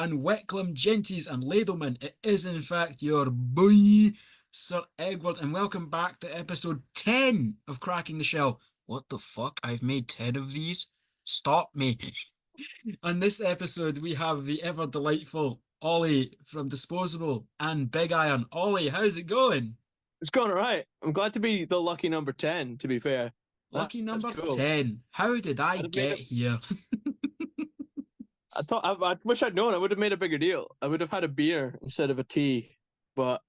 and Weckham genties and ladlemen. It is in fact your boy, Sir Edward, and welcome back to episode 10 of Cracking the Shell. What the fuck? I've made 10 of these? Stop me. On this episode, we have the ever delightful Ollie from Disposable and Big Iron. Ollie, how's it going? It's going all right. I'm glad to be the lucky number 10, to be fair. Lucky number cool. 10. How did I get here? I wish I'd known. I would have made a bigger deal. I would have had a beer instead of a tea. But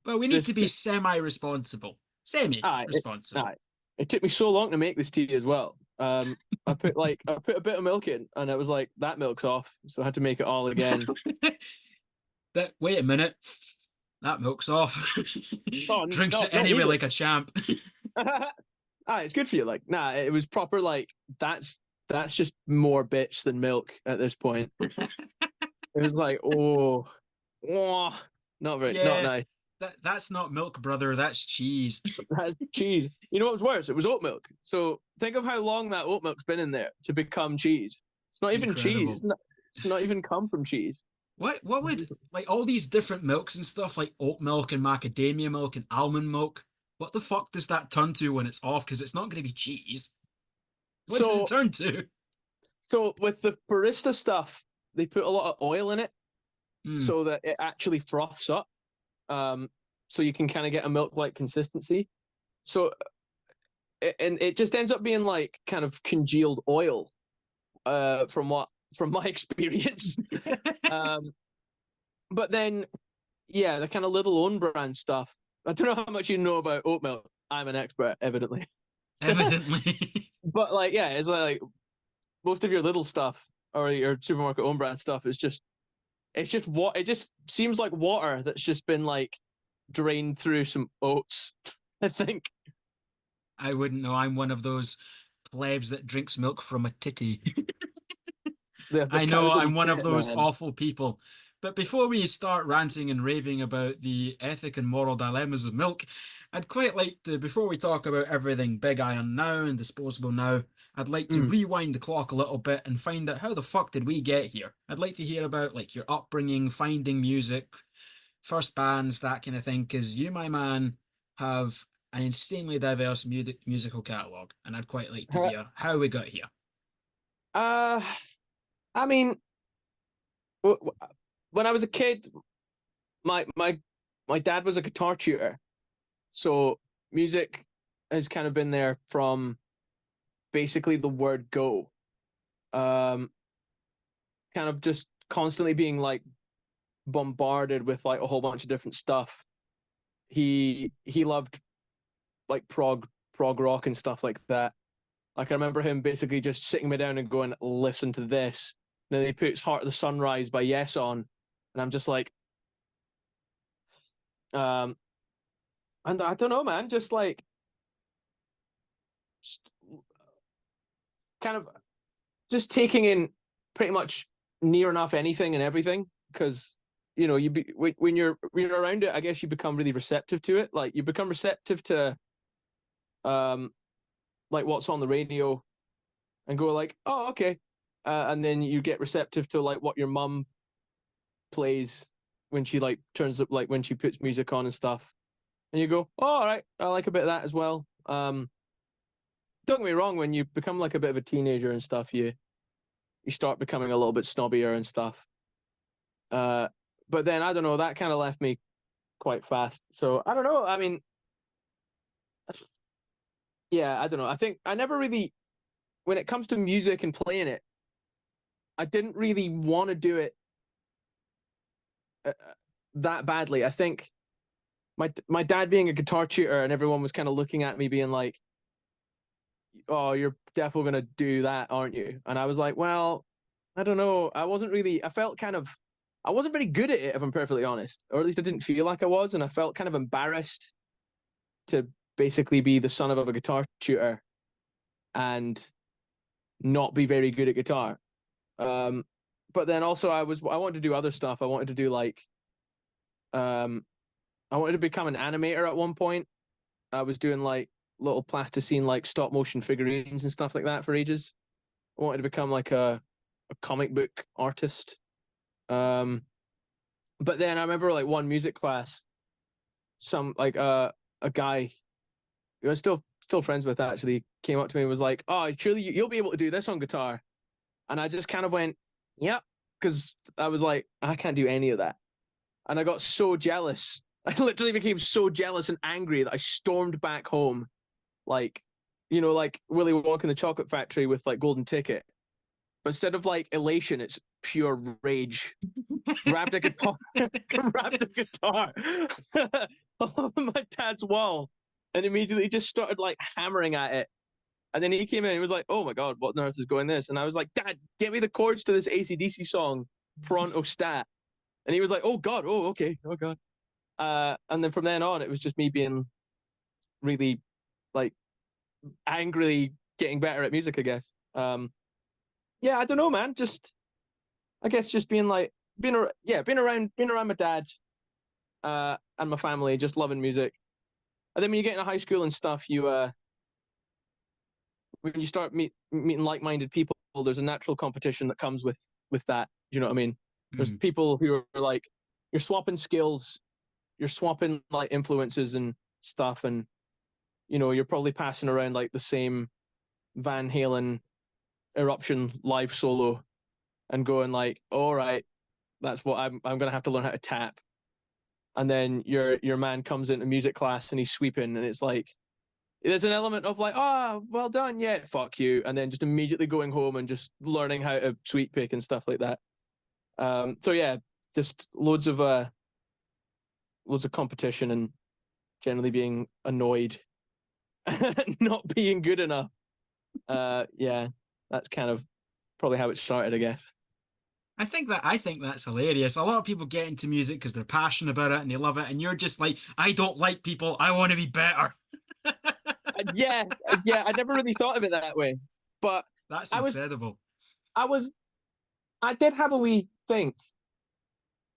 well, we need to be semi-responsible. Semi-responsible. It took me so long to make this tea as well. I put a bit of milk in, and it was like that milk's off, so I had to make it all again. Wait a minute. That milk's off. Drinks it anyway like a champ. It's good for you. It was proper. That's just more bits than milk at this point. It was like, not nice. That's not milk, brother. That's cheese. That's cheese. You know what was worse? It was oat milk. So think of how long that oat milk's been in there to become cheese. It's not even cheese. It's not even come from cheese. What would, like, all these different milks and stuff, like oat milk and macadamia milk and almond milk, what the fuck does that turn to when it's off? Because it's not going to be cheese. What does it turn to? So with the barista stuff, they put a lot of oil in it so that it actually froths up. So you can kind of get a milk-like consistency. So, and it just ends up being like kind of congealed oil, from my experience. But then, yeah, the kind of little own brand stuff. I don't know how much you know about oat milk. I'm an expert, evidently. But it's like most of your little stuff or your supermarket own brand stuff is just what it just seems like water that's just been like drained through some oats. I think. I wouldn't know. I'm one of those plebs that drinks milk from a titty. I know I'm one of those awful people. But before we start ranting and raving about the ethic and moral dilemmas of milk, I'd quite like to, before we talk about everything Big Iron now and Disposable now, I'd like to rewind the clock a little bit and find out how the fuck did we get here? I'd like to hear about like your upbringing, finding music, first bands, that kind of thing, because you, my man, have an insanely diverse musical catalogue, and I'd quite like to hear how we got here. I mean, when I was a kid, my dad was a guitar tutor, so music has kind of been there from basically the word go. Kind of just constantly being like bombarded with like a whole bunch of different stuff. He loved like prog rock and stuff like that. Like I remember him basically just sitting me down and going, listen to this. And then he puts Heart of the Sunrise by Yes on, and I'm just like, and I don't know, man, just like kind of just taking in pretty much near enough anything and everything, because you know when you're around it, I guess you become really receptive to it. Like you become receptive to like what's on the radio and go like, oh, okay. And then you get receptive to like what your mum plays when she like turns up, like when she puts music on and stuff. And you go, oh, all right, I like a bit of that as well. Don't get me wrong, when you become like a bit of a teenager and stuff, you start becoming a little bit snobbier and stuff. But then I don't know, that kind of left me quite fast. So I don't know. I mean, yeah, I don't know. I think I never really, when it comes to music and playing it, I didn't really want to do it that badly. I think my dad being a guitar tutor and everyone was kind of looking at me being like, oh, you're definitely going to do that, aren't you? And I was like, well, I don't know. I wasn't very good at it, if I'm perfectly honest, or at least I didn't feel like I was. And I felt kind of embarrassed to basically be the son of a guitar tutor and not be very good at guitar. But then also I wanted to do other stuff. I wanted to do like, I wanted to become an animator at one point. I was doing like little plasticine, like stop motion figurines and stuff like that for ages. I wanted to become like a comic book artist. But then I remember like one music class, some like a guy who I was still friends with actually came up to me and was like, "Oh, surely you'll be able to do this on guitar." And I just kind of went, "Yep," because I was like, I can't do any of that. And I got so jealous. I literally became so jealous and angry that I stormed back home, like, like Willy Wonka in the Chocolate Factory with like Golden Ticket. But instead of like elation, it's pure rage. Grabbed a guitar, grabbed a guitar on my dad's wall, and immediately just started like hammering at it. And then he came in and he was like, "Oh my God, what on earth is going this?" And I was like, "Dad, get me the chords to this AC/DC song, Pronto Stat." And he was like, "Oh God, oh okay, oh God." And then from then on, it was just me being really like angrily getting better at music, I guess. Yeah, I don't know, man. I guess just being around my dad, and my family, just loving music. And then when you get into high school and stuff, when you start meeting like-minded people, there's a natural competition that comes with that. You know what I mean? There's people who are like, you're swapping skills, you're swapping like influences and stuff, and you're probably passing around like the same Van Halen Eruption live solo and going like, all right, that's what I'm gonna have to learn how to tap. And then your man comes into music class and he's sweeping, and it's like there's an element of like, oh, well done, yeah, fuck you, and then just immediately going home and just learning how to sweep pick and stuff like that. So yeah, just loads of competition and generally being annoyed, not being good enough. Yeah, that's kind of probably how it started, I guess. I think that's hilarious. A lot of people get into music because they're passionate about it and they love it, and you're just like, I don't like people. I want to be better. Yeah, I never really thought of it that way, but that's incredible. I did have a wee think,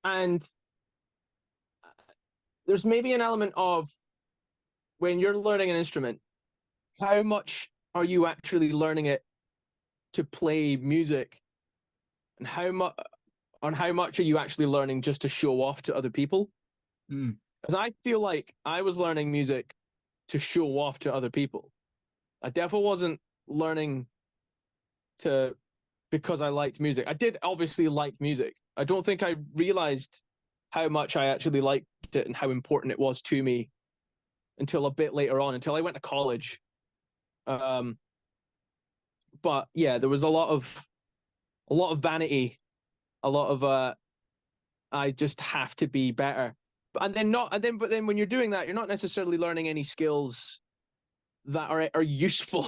and there's maybe an element of when you're learning an instrument, how much are you actually learning it to play music, and how much are you actually learning just to show off to other people? Because I feel like I was learning music to show off to other people. I definitely wasn't learning because I liked music. I did obviously like music. I don't think I realized how much I actually liked it and how important it was to me until a bit later on, until I went to college. But yeah, there was a lot of vanity, a lot of I just have to be better. But then when you're doing that, you're not necessarily learning any skills that are useful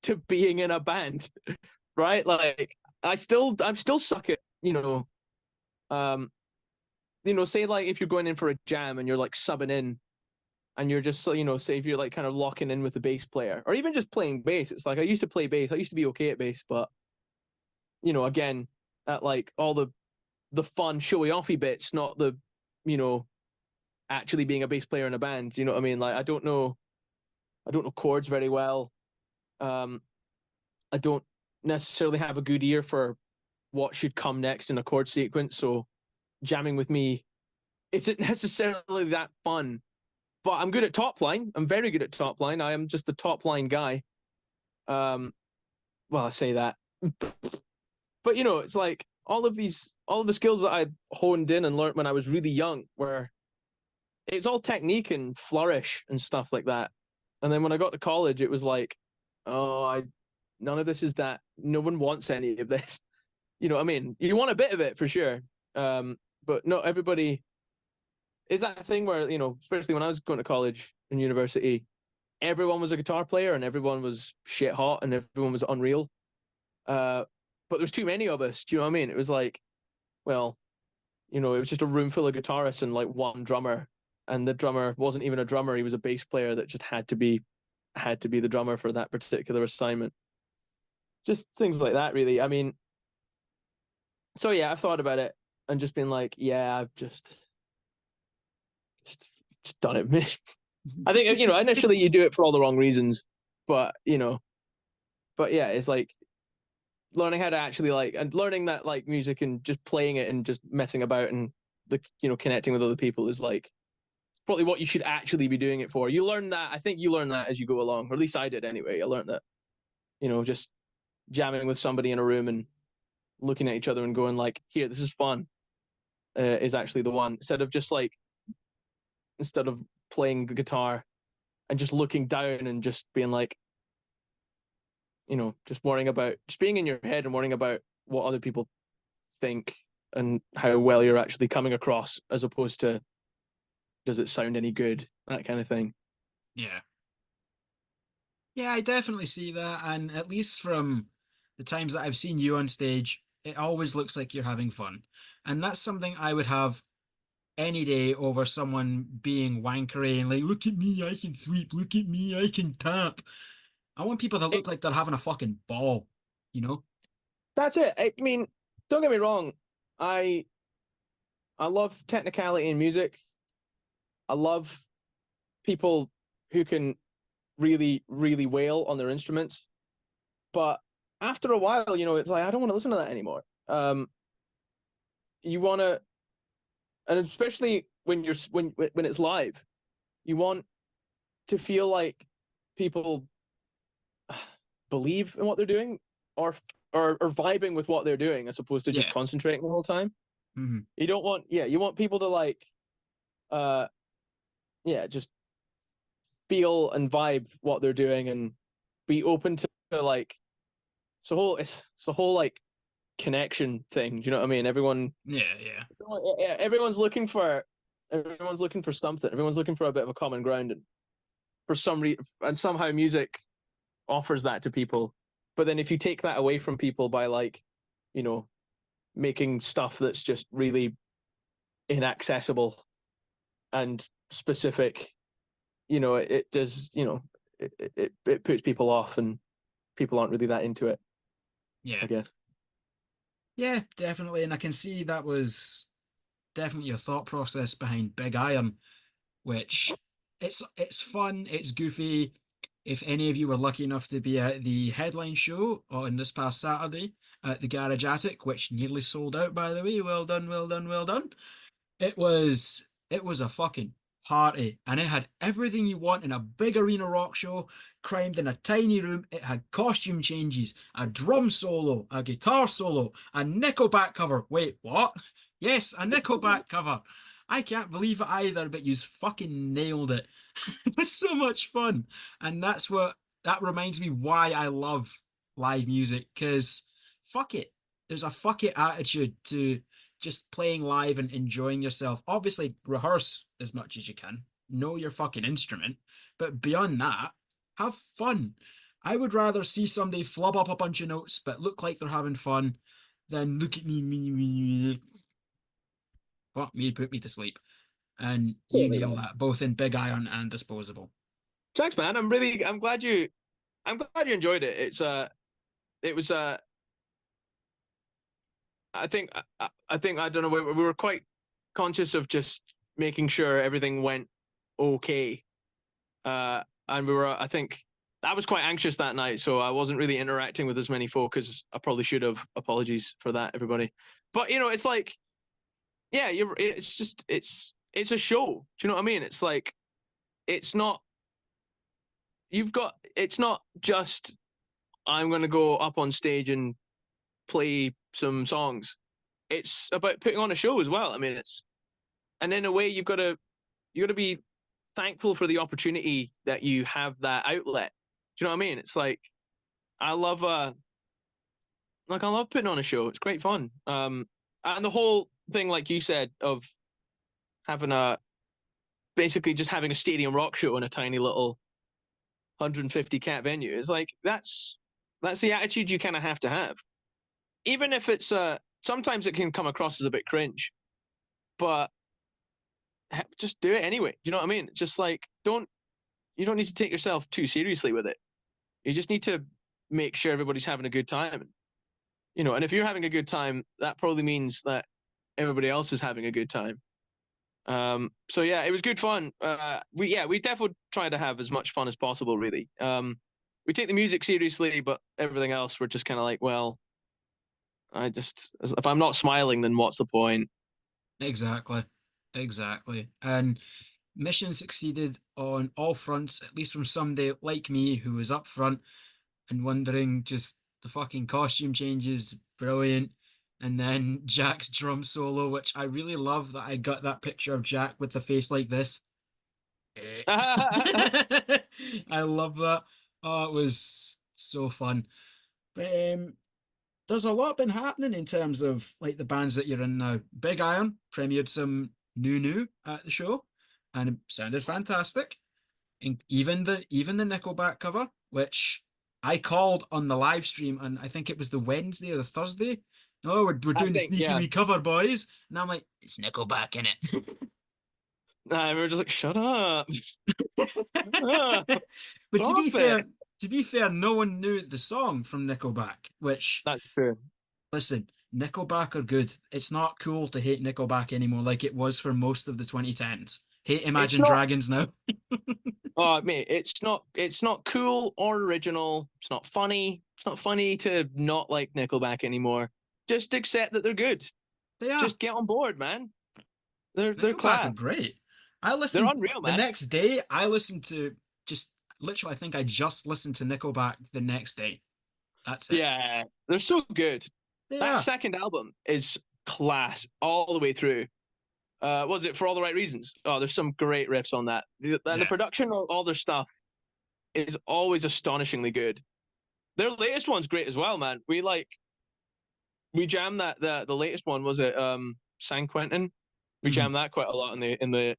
to being in a band, right? Like I'm still suck at, say like if you're going in for a jam and you're like subbing in and you're just, say if you're like kind of locking in with the bass player or even just playing bass. It's like I used to play bass. I used to be okay at bass, but again, at like all the fun showy offy bits, not the, actually being a bass player in a band. You know what I mean? Like I don't know chords very well. I don't necessarily have a good ear for what should come next in a chord sequence. So jamming with me isn't necessarily that fun. But I'm good at top line. I'm very good at top line. I am just the top line guy. Well, I say that. But it's like all of the skills that I honed in and learned when I was really young were it's all technique and flourish and stuff like that. And then when I got to college, it was like, none of this is that. No one wants any of this. You know what I mean? You want a bit of it for sure. But not everybody is that thing where, especially when I was going to college and university, everyone was a guitar player and everyone was shit hot and everyone was unreal. But there's too many of us. Do you know what I mean? It was like, well, it was just a room full of guitarists and like one drummer. And the drummer wasn't even a drummer. He was a bass player that just had to be the drummer for that particular assignment. Just things like that, really. I mean, so yeah, I've thought about it and just been like, yeah, I've just done it. I think, initially you do it for all the wrong reasons, but yeah, it's like learning how to actually like, and learning that like music and just playing it and just messing about and the, you know, connecting with other people is like probably what you should actually be doing it for. You learn that, I think you learn that as you go along, or at least I did anyway. I learned that, you know, just jamming with somebody in a room and looking at each other and going like, here, this is fun, is actually the one. Instead of playing the guitar and just looking down and just being like, you know, just being in your head and worrying about what other people think and how well you're actually coming across, as opposed to, does it sound any good? That kind of thing. Yeah. Yeah, I definitely see that. And at least from the times that I've seen you on stage, it always looks like you're having fun. And that's something I would have any day over someone being wankery and like, look at me, I can sweep, look at me, I can tap. I want people that look like they're having a fucking ball, you know? That's it. I mean, don't get me wrong. I love technicality in music. I love people who can really, really wail on their instruments. But after a while, you know, it's like, I don't want to listen to that anymore. You want to, and especially when it's live, you want to feel like people believe in what they're doing, or vibing with what they're doing, as opposed to just concentrating the whole time. Mm-hmm. You want people to like, just feel and vibe what they're doing and be open to like, it's a whole like connection thing. Do you know what I mean? Everyone's looking for something. Everyone's looking for a bit of a common ground, and for some reason, and somehow music offers that to people. But then if you take that away from people by like, you know, making stuff that's just really inaccessible and specific, you know, it does, you know, it puts people off, and people aren't really that into it. Yeah. I guess. Yeah, definitely. And I can see that was definitely your thought process behind Big Iron, which it's fun, it's goofy. If any of you were lucky enough to be at the headline show on this past Saturday at the Garage Attic, which nearly sold out, by the way, well done, well done, well done. It was a fucking party, and it had everything you want in a big arena rock show, crammed in a tiny room. It had costume changes, a drum solo, a guitar solo, a Nickelback cover. Wait, what? Yes, a Nickelback cover. I can't believe it either, but you fucking nailed it. It was so much fun. And that reminds me why I love live music, because fuck it. There's a fuck it attitude to just playing live and enjoying yourself. Obviously, rehearse as much as you can, know your fucking instrument, but beyond that, have fun. I would rather see somebody flub up a bunch of notes but look like they're having fun than look at me. Fuck me, put me to sleep. And you nail that, both in Big Iron and Disposable. Thanks, man. I'm glad you enjoyed it. It was I think I don't know, we were quite conscious of just making sure everything went okay. And I think I was quite anxious that night, so I wasn't really interacting with as many folk as I probably should have. Apologies for that, everybody. But you know, it's like, yeah, it's a show. Do you know what I mean? It's like, it's not just, I'm going to go up on stage and play some songs. It's about putting on a show as well. I mean, and in a way, you got to be thankful for the opportunity that you have that outlet. Do you know what I mean? It's like, I love putting on a show. It's great fun. And the whole thing, like you said, of having basically just having a stadium rock show in a tiny little 150 cat venue is like, that's the attitude you kind of have to have. Even if it's sometimes it can come across as a bit cringe, but just do it anyway. Do you know what I mean? Just like, you don't need to take yourself too seriously with it. You just need to make sure everybody's having a good time. You know, and if you're having a good time, that probably means that everybody else is having a good time. So yeah, it was good fun. We definitely try to have as much fun as possible, really. We take the music seriously, but everything else we're just kind of like, well, If I'm not smiling, then what's the point? Exactly. And mission succeeded on all fronts, at least from somebody like me who was up front and wondering, just the fucking costume changes, brilliant. And then Jack's drum solo, which I really love that I got that picture of Jack with the face like this. I love that. Oh, it was so fun. But there's a lot been happening in terms of like the bands that you're in now. Big Iron premiered some new at the show, and it sounded fantastic. And even the Nickelback cover, which I called on the live stream, and I think it was the Wednesday or the Thursday. Oh, we're doing the sneaky wee cover, boys. And I'm like, it's Nickelback in it. Nah, we were just like, shut up. But to be fair, no one knew the song from Nickelback, which that's true. Listen, Nickelback are good. It's not cool to hate Nickelback anymore like it was for most of the 2010s. Hate Imagine Dragons now. Oh, mate, it's not cool or original. It's not funny. It's not funny to not like Nickelback anymore. Just accept that they're good. They are. Just get on board, man. They're Nickelback are great. They're unreal, man. The next day, I listened to just literally, I think I just listened to Nickelback the next day. That's it. Yeah, they're so good. That second album is class all the way through. Was it For All the Right Reasons? Oh, there's some great riffs on that. The production, all their stuff is always astonishingly good. Their latest one's great as well, man. We jammed that the latest one, was it San Quentin? We jammed that quite a lot in the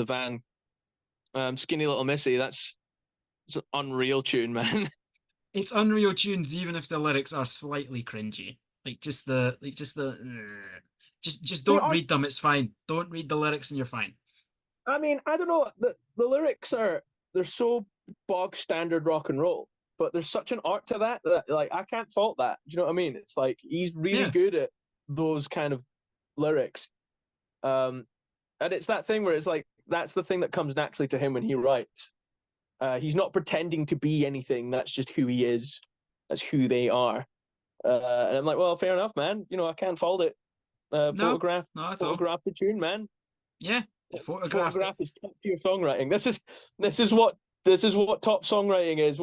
van. Skinny Little Missy, it's an unreal tune, man. It's unreal tunes, even if the lyrics are slightly cringy. Just don't read them. It's fine. Don't read the lyrics and you're fine. I mean, I don't know. The lyrics they're so bog standard rock and roll, but there's such an art to that like I can't fault that. Do you know what I mean? It's like he's really good at those kind of lyrics. And it's that thing where it's like that's the thing that comes naturally to him when he writes. He's not pretending to be anything. That's just who he is. That's who they are. And I'm like, well, fair enough, man. I can't fault it. Photograph the tune, man. Yeah, photograph is top tier songwriting. This is what top songwriting is,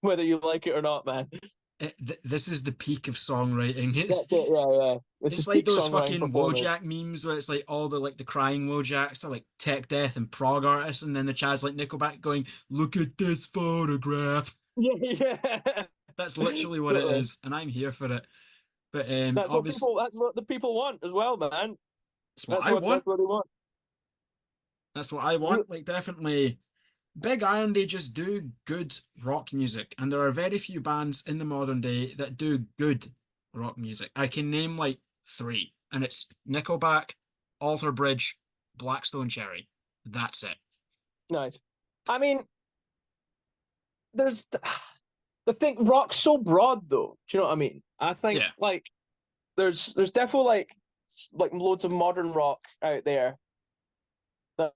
whether you like it or not, man. This is the peak of songwriting. Yeah. It's like those fucking Wojak memes where it's like all the crying Wojaks are like tech death and prog artists, and then the Chad's like Nickelback going, "Look at this photograph." Yeah. That's literally what it is, and I'm here for it. But that's what the people want as well, man. That's what I want. That's what they want. That's what I want. Like, definitely, Big Iron, they just do good rock music, and there are very few bands in the modern day that do good rock music. I can name like 3, and it's Nickelback, Alter Bridge, Black Stone Cherry. That's it. Nice. I mean, there's the thing. Rock's so broad, though. Do you know what I mean? I think like there's definitely like loads of modern rock out there that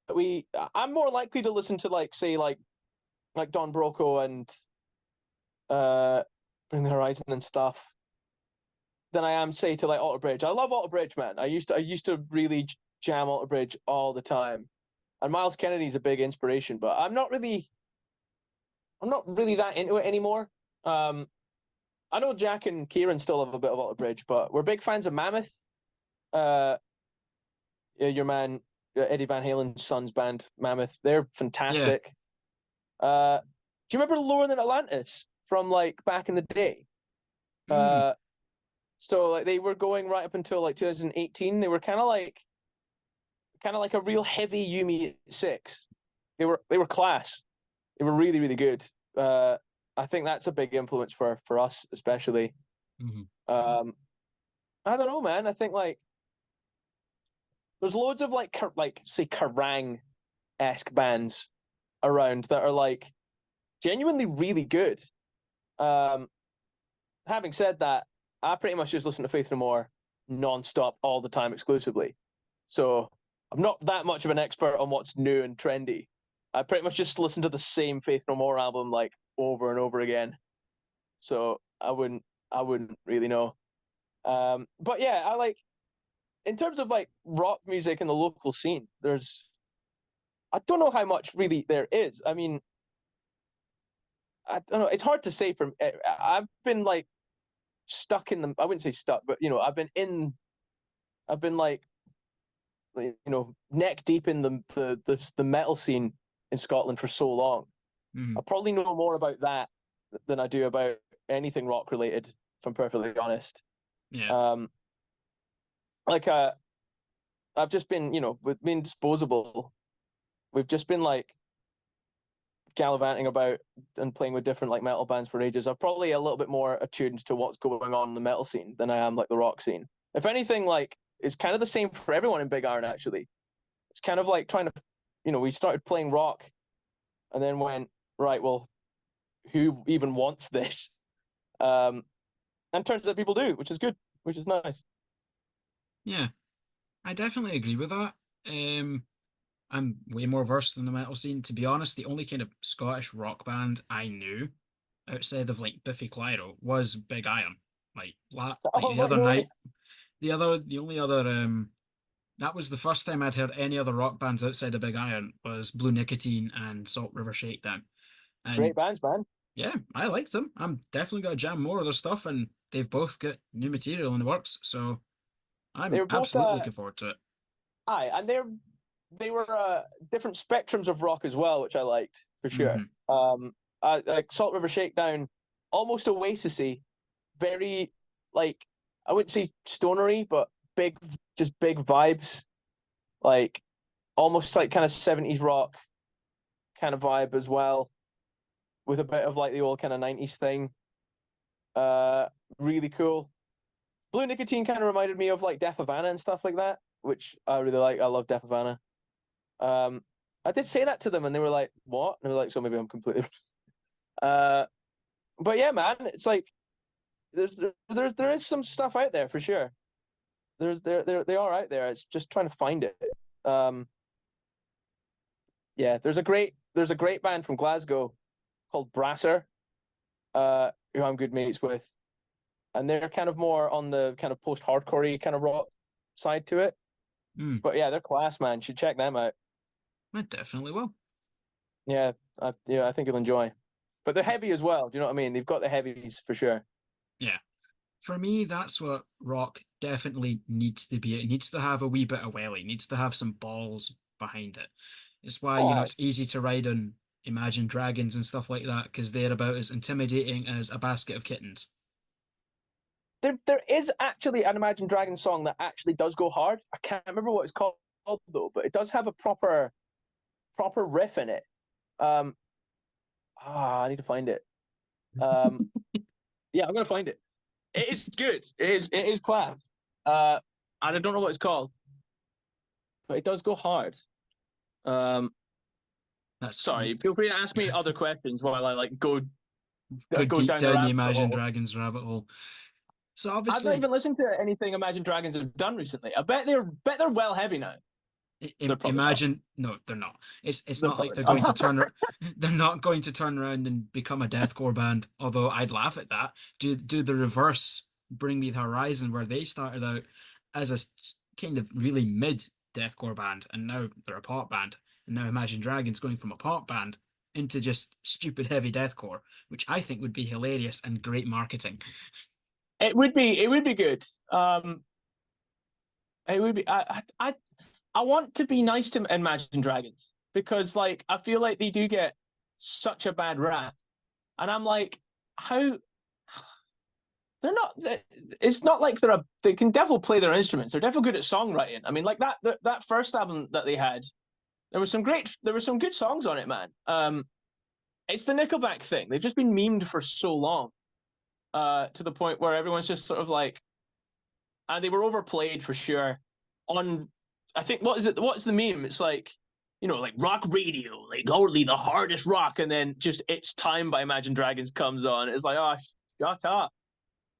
I'm more likely to listen to, like, say, like Don Broco and Bring the Horizon and stuff, than I am, say, to like Alter Bridge. I love Alter Bridge, man. I used to really jam Alter Bridge all the time, and Miles Kennedy's a big inspiration, but I'm not really that into it anymore. I know Jack and Kieran still have a bit of Alter Bridge, but we're big fans of Mammoth. Your man Eddie Van Halen's son's band, Mammoth. They're fantastic. Yeah. Do you remember Lower Than Atlantis from like back in the day? So like they were going right up until like 2018. They were kind of like a real heavy Yumi 6. They were class. They were really, really good. I think that's a big influence for us, especially. I don't know, man. I think like there's loads of like say Kerrang-esque bands around that are like genuinely really good. Having said that, I pretty much just listen to Faith No More non-stop all the time exclusively. So I'm not that much of an expert on what's new and trendy. I pretty much just listen to the same Faith No More album like over and over again. So I wouldn't really know. But yeah, I like, in terms of like rock music in the local scene, I don't know how much really there is. I mean, I don't know. It's hard to say. I've been like stuck in I wouldn't say stuck, but I've been like, neck deep in the metal scene in Scotland for so long. I probably know more about that than I do about anything rock related, if I'm perfectly honest. Yeah. I've just been, with me and Disposable, we've just been like gallivanting about and playing with different like metal bands for ages. I'm probably a little bit more attuned to what's going on in the metal scene than I am like the rock scene. If anything, like, it's kind of the same for everyone in Big Iron, actually. It's kind of like trying to, we started playing rock and then went, right, well, who even wants this? And turns out people do, which is good, which is nice. Yeah, I definitely agree with that. I'm way more versed in the metal scene. To be honest, the only kind of Scottish rock band I knew outside of like Biffy Clyro was Big Iron. Like, the other night, the only other that was the first time I'd heard any other rock bands outside of Big Iron was Blue Nicotine and Salt River Shakedown. And great bands, man. yeah, I liked them. I'm definitely gonna jam more of their stuff, and they've both got new material in the works, so I'm absolutely looking forward to it. Aye, and they were different spectrums of rock as well, which I liked for sure. Like Salt River Shakedown, almost Oasisy, very like, I wouldn't say stonery, but just big vibes, like almost like kind of 70s rock kind of vibe as well, with a bit of like the old kind of 90s thing. Really cool. Blue Nicotine kind of reminded me of like Death Havana and stuff like that, which I really like. I love Death Havana. I did say that to them and they were like, what? And they were like, so maybe I'm completely but yeah, man, it's like there is some stuff out there for sure. They are out there. It's just trying to find it. Yeah, there's a great band from Glasgow called Brasser, who I'm good mates with, and they're kind of more on the kind of post-hardcore kind of rock side to it. But yeah, they're class, man. You should check them out. I definitely will. Yeah, I think you'll enjoy. But they're heavy as well. Do you know what I mean? They've got the heavies for sure. Yeah. For me, that's what rock definitely needs to be. It needs to have a wee bit of welly. It needs to have some balls behind it. It's why, it's easy to ride on Imagine Dragons and stuff like that, because they're about as intimidating as a basket of kittens. There is actually an Imagine Dragons song that actually does go hard. I can't remember what it's called though, but it does have a proper riff in it. I need to find it. Yeah, I'm gonna find it. It is good. It is class. And I don't know what it's called, but it does go hard. Sorry. Feel free to ask me other questions while I like go deep down the Imagine Dragons rabbit hole. So obviously, I've not even listened to anything Imagine Dragons have done recently. I bet they're well heavy now. Imagine no, they're not. It's not like they're going to turn. They're not going to turn around and become a deathcore band. Although I'd laugh at that. Do the reverse. Bring Me the Horizon, where they started out as a kind of really mid deathcore band, and now they're a pop band. And now Imagine Dragons going from a pop band into just stupid heavy deathcore, which I think would be hilarious and great marketing. It would be good. It would be. I want to be nice to Imagine Dragons because, like, I feel like they do get such a bad rap, and I'm like, how they're not. It's not like they can definitely play their instruments. They're definitely good at songwriting. I mean, like that first album that they had, there were some good songs on it, man. It's the Nickelback thing. They've just been memed for so long, to the point where everyone's just sort of like, and they were overplayed for sure. I think what's the meme? It's like, like rock radio, like only the hardest rock, and then just It's Time by Imagine Dragons comes on. It's like, oh, shut up.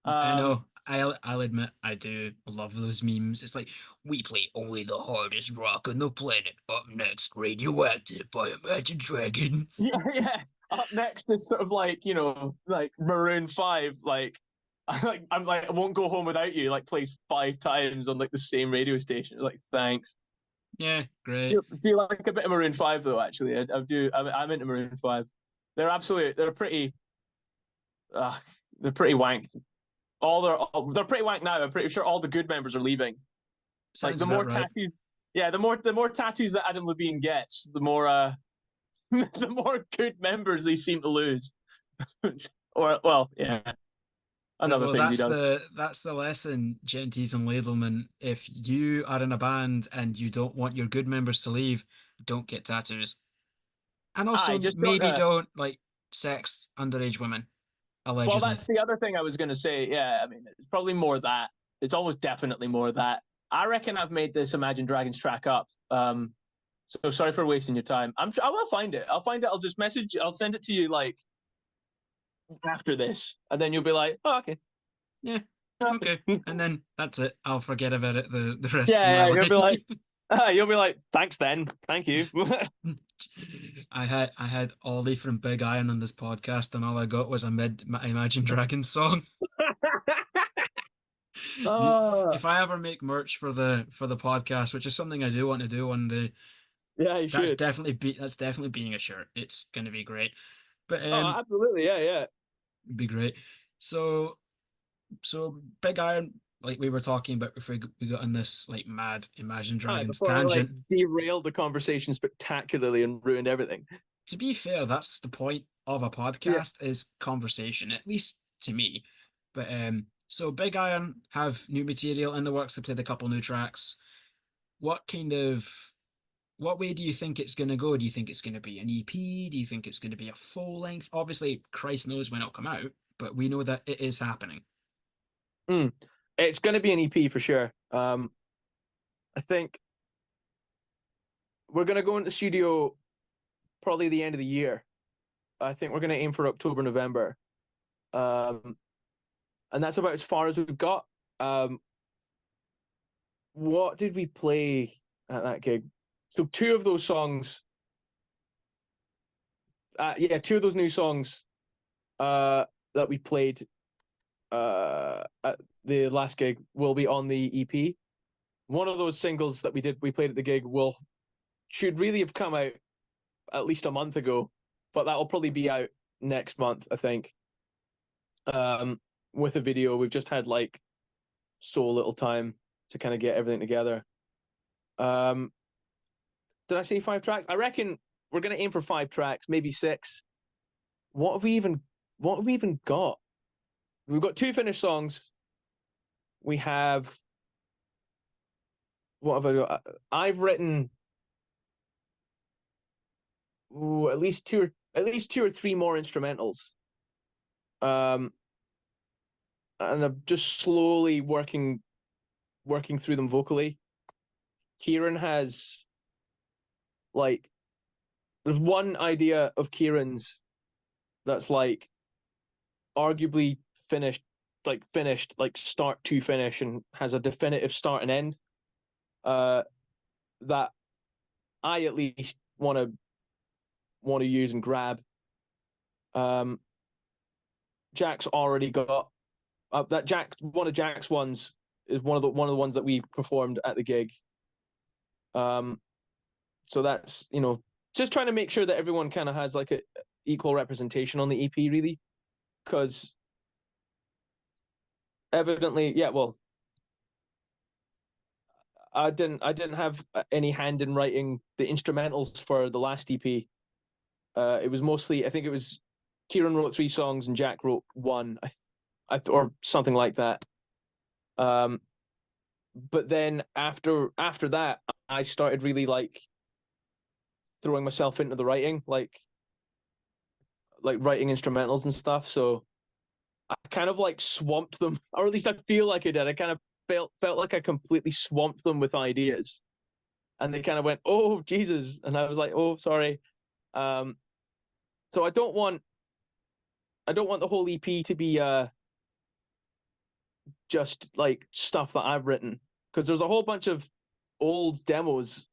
I know. I'll admit I do love those memes. It's like, we play only the hardest rock on the planet. Up next, Radioactive by Imagine Dragons. Yeah. Up next is sort of like, like Maroon 5, like I'm like, I won't go home without you. Like, plays 5 times on like the same radio station. Like, thanks. Yeah, great. Do you like a bit of Maroon 5 though? Actually, I do. I'm into Maroon 5. They're pretty. They're pretty wank. They're pretty wank now. I'm pretty sure all the good members are leaving. Sounds like the more right. tattoos, yeah, the more tattoos that Adam Levine gets, the more the more good members they seem to lose. Or well, yeah. Another well, thing that's the lesson, Genties and Ladleman. If you are in a band and you don't want your good members to leave, don't get tattoos. And also maybe don't like sex underage women, allegedly. Well, that's the other thing I was going to say. Yeah, I mean, it's probably more that. It's almost definitely more that. I reckon I've made this Imagine Dragons track up. So sorry for wasting your time. I will find it. I'll find it. I'll just message. I'll send it to you like after this, and then you'll be like, "Oh, okay, yeah, okay," and then that's it. I'll forget about it the rest. Yeah, of my life. You'll be like, "Thanks, then. Thank you." I had Ollie from Big Iron on this podcast, and all I got was a Imagine Dragons song. If I ever make merch for the podcast, which is something I do want to do one day, that's definitely being a shirt. It's going to be great. But absolutely, yeah, it'd be great. So Big Iron, like we were talking about before we got on this like mad Imagine Dragons tangent, derailed the conversation spectacularly and ruined everything. To be fair, that's the point of a podcast, is conversation, at least to me. But so Big Iron have new material in the works. They played a couple new tracks. What way do you think it's going to go? Do you think it's going to be an EP? Do you think it's going to be a full length? Obviously, Christ knows when it'll come out, but we know that it is happening. It's going to be an EP for sure. I think we're going to go into the studio probably the end of the year. I think we're going to aim for October, November. And that's about as far as we've got. What did we play at that gig? So 2 of those songs, 2 of those new songs that we played at the last gig will be on the EP. One of those singles that we played at the gig should really have come out at least a month ago, but that'll probably be out next month, I think. With a video, we've just had like so little time to kind of get everything together. Did I say 5 tracks? I reckon we're going to aim for 5 tracks, maybe 6. What have we even got? We've got 2 finished songs. We have, what have I got? I've written at least two or three more instrumentals. And I'm just slowly working through them vocally. Kieran has there's one idea of Kieran's that's like arguably finished start to finish and has a definitive start and end. That I at least want to use and grab. Jack's already got one of Jack's ones is one of the ones that we performed at the gig. So that's, just trying to make sure that everyone kind of has like a equal representation on the EP, really, because evidently, I didn't have any hand in writing the instrumentals for the last EP. It was mostly, I think it was Kieran wrote 3 songs and Jack wrote 1, or something like that. But then after that, I started really throwing myself into the writing, like writing instrumentals and stuff. So I kind of swamped them, or at least I feel like I did. I kind of felt like I completely swamped them with ideas, and they kind of went, "Oh Jesus," and I was like, "Oh, sorry." So I don't want the whole EP to be just stuff that I've written, because there's a whole bunch of old demos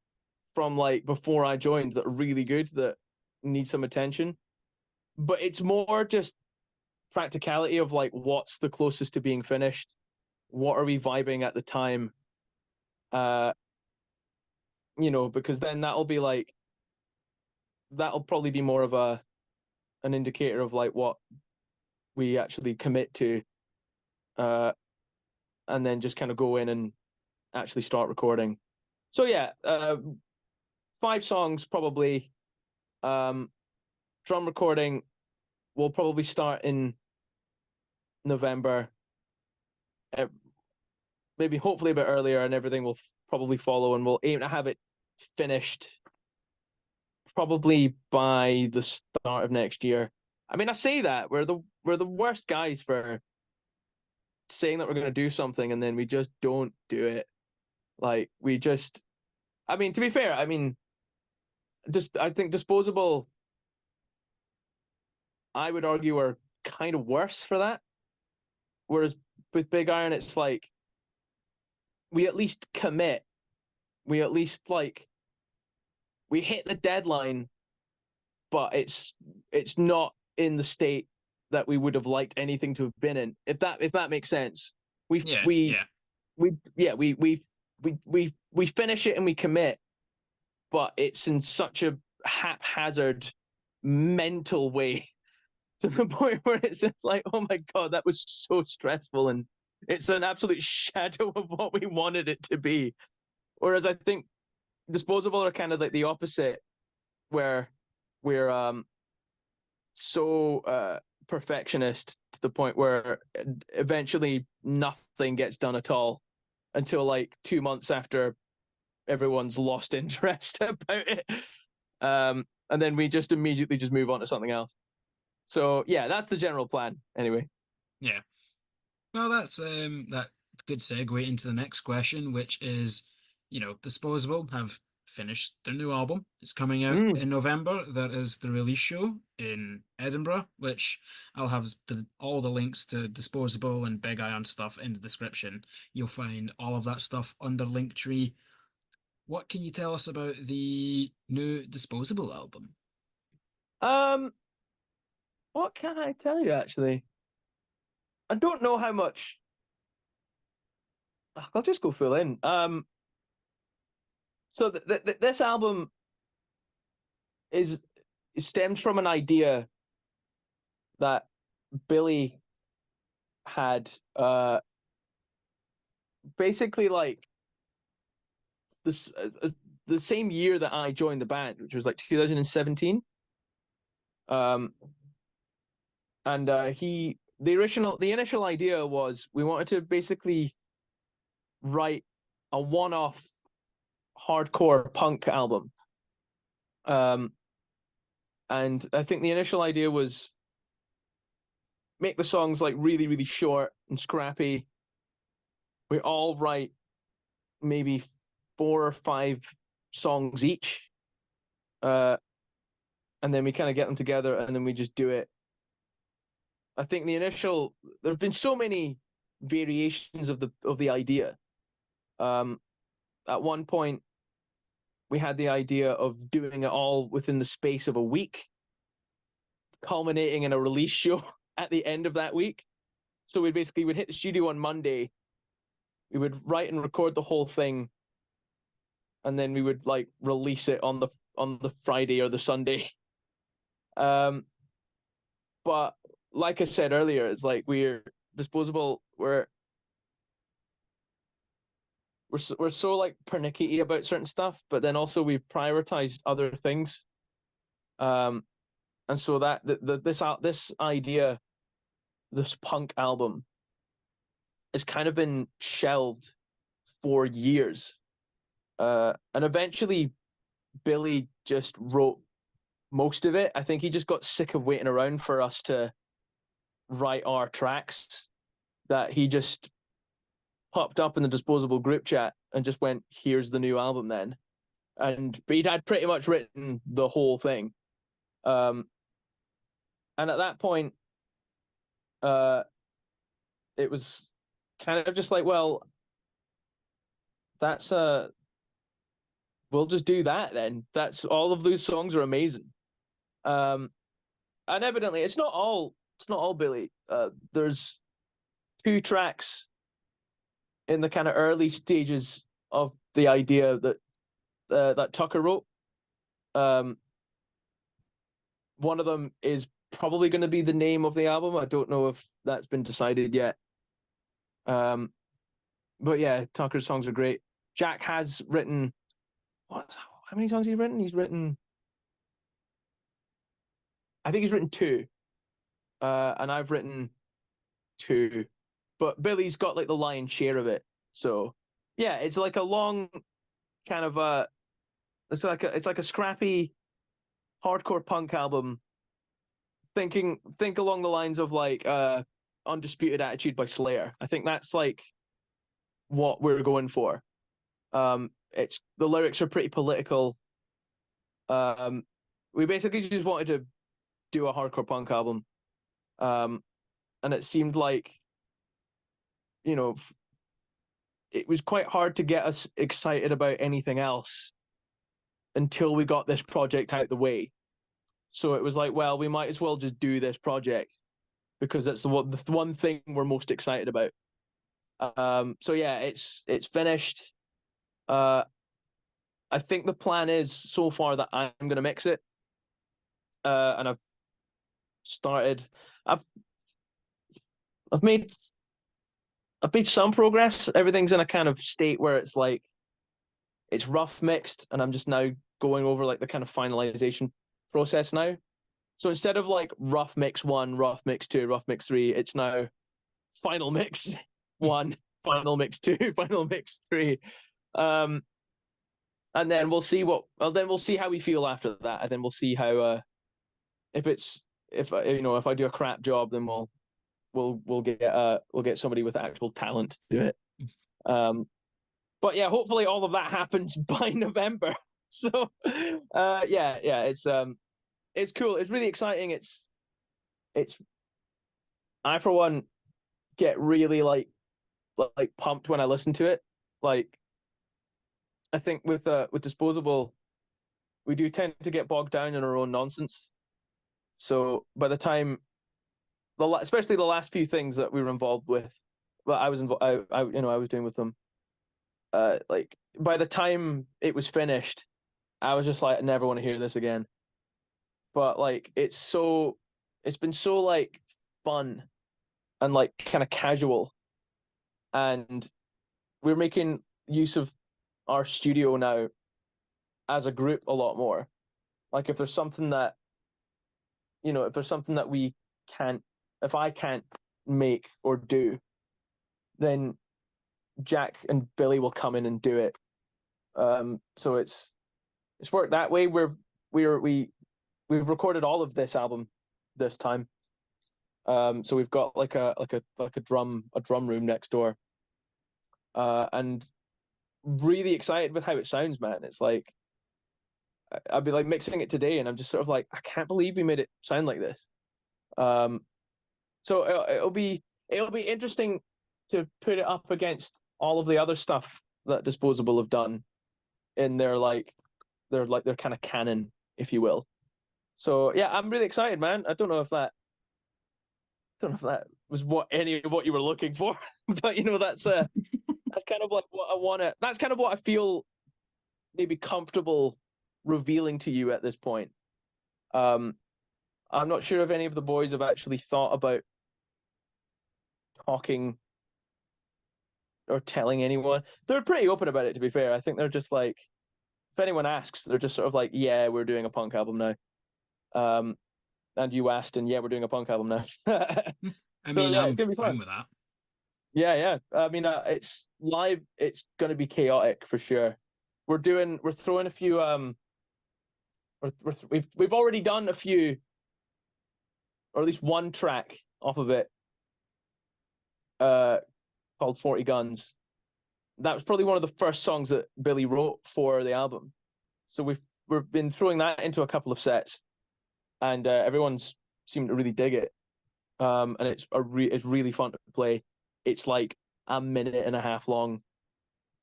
from before I joined that are really good, that need some attention. But it's more just practicality of like what's the closest to being finished, what are we vibing at the time, because then that'll probably be more of an indicator of like what we actually commit to, and then just kind of go in and actually start recording. So yeah, 5 songs probably. Drum recording will probably start in November, maybe hopefully a bit earlier, and everything will probably follow, and we'll aim to have it finished probably by the start of next year. I mean, I say that we're the worst guys for saying that we're going to do something and then we just don't do it. Like I mean, to be fair, I mean, I think Disposable, I would argue, are kind of worse for that. Whereas with Big Iron, it's like we at least commit. We at least like we hit the deadline, but it's not in the state that we would have liked anything to have been in. If that makes sense. We finish it and we commit, but it's in such a haphazard mental way to the point where it's just like, oh my God, that was so stressful, and it's an absolute shadow of what we wanted it to be. Whereas I think Disposable are kind of like the opposite, where we're so perfectionist to the point where eventually nothing gets done at all until like 2 months after everyone's lost interest about it. And then we just immediately just move on to something else. So yeah, that's the general plan anyway. Yeah. Well, that's that good segue into the next question, which is, Disposable have finished their new album. It's coming out in November. That is the release show in Edinburgh, which I'll have all the links to Disposable and Big Iron stuff in the description. You'll find all of that stuff under Linktree. What can you tell us about the new Disposable album? What can I tell you, actually? I don't know how much. I'll just go full in. So this album stems from an idea that Billy had, basically like this the same year that I joined the band, which was like 2017. And the initial idea was we wanted to basically write a one-off hardcore punk album. And I think the initial idea was make the songs like really, really short and scrappy. We all write maybe 4 or 5 songs each. And then we kind of get them together and then we just do it. I think there have been so many variations of the idea. At one point, we had the idea of doing it all within the space of a week, culminating in a release show at the end of that week. So we'd hit the studio on Monday, we would write and record the whole thing, and then we would like release it on the Friday or the Sunday. But like I said earlier, it's like we're Disposable. We're so like pernickety about certain stuff, but then also we prioritized other things. And so that this idea, this punk album, has kind of been shelved for years. And eventually Billy just wrote most of it. I think he just got sick of waiting around for us to write our tracks, that he just popped up in the Disposable group chat and just went, here's the new album then. But he'd had pretty much written the whole thing. And at that point, it was kind of just like, well, that's we'll just do that then. That's all of those songs are amazing. And evidently it's not all all Billy. There's 2 tracks in the kind of early stages of the idea that Tucker wrote. One of them is probably going to be the name of the album. I don't know if that's been decided yet. But yeah, Tucker's songs are great. Jack has written, how many songs has he written? I think he's written 2. And I've written 2. But Billy's got like the lion's share of it. So yeah, it's like a long kind of it's like a scrappy hardcore punk album. Think along the lines of like Undisputed Attitude by Slayer. I think that's like what we're going for. It's the lyrics are pretty political. We basically just wanted to do a hardcore punk album. And it seemed like, you know, it was quite hard to get us excited about anything else until we got this project out the way. So it was like, well, we might as well just do this project because it's the one thing we're most excited about. So yeah, it's finished. I think the plan is so far that I'm going to mix it. And I've made some progress. Everything's in a kind of state where it's like it's rough mixed, and I'm just now going over like the kind of finalization process now. So instead of like rough mix 1, rough mix 2, rough mix 3, it's now final mix 1, final mix 2, final mix 3. And then we'll see how we feel after that, and then we'll see how if I do a crap job, then we'll get somebody with actual talent to do it. But yeah, hopefully all of that happens by November. So yeah, it's cool. It's really exciting. It's I for one get really like pumped when I listen to it. Like I think with Disposable, we do tend to get bogged down in our own nonsense. So by the time especially the last few things that we were involved with, well, I was doing with them. Like by the time it was finished, I was just like, I never want to hear this again. But like, it's been so like fun and like kind of casual, and we're making use of our studio now as a group a lot more. Like if there's something that if I can't make or do, then Jack and Billy will come in and do it. So it's worked that way. We've recorded all of this album this time. So we've got like a drum room next door. And really excited with how it sounds, man. It's like I'd be like mixing it today, and I'm just sort of like, I can't believe we made it sound like this. So it'll be interesting to put it up against all of the other stuff that Disposable have done in their kind of canon, if you will. So yeah, I'm really excited, man. I don't know if that was any of what you were looking for, but that's kind of like what I want to. That's kind of what I feel maybe comfortable revealing to you at this point. I'm not sure if any of the boys have actually thought about talking or telling anyone. They're pretty open about it, to be fair. I think they're just like, if anyone asks, they're just sort of like, yeah, we're doing a punk album now. And you asked, and yeah, we're doing a punk album now. I mean, yeah, I'm fine with that. Yeah. I mean, it's live. It's going to be chaotic for sure. We're throwing a few. We've already done a few, or at least one track off of it, called 40 Guns. That was probably one of the first songs that Billy wrote for the album. So we've been throwing that into a couple of sets, and everyone's seemed to really dig it. And it's really fun to play. It's like a minute and a half long.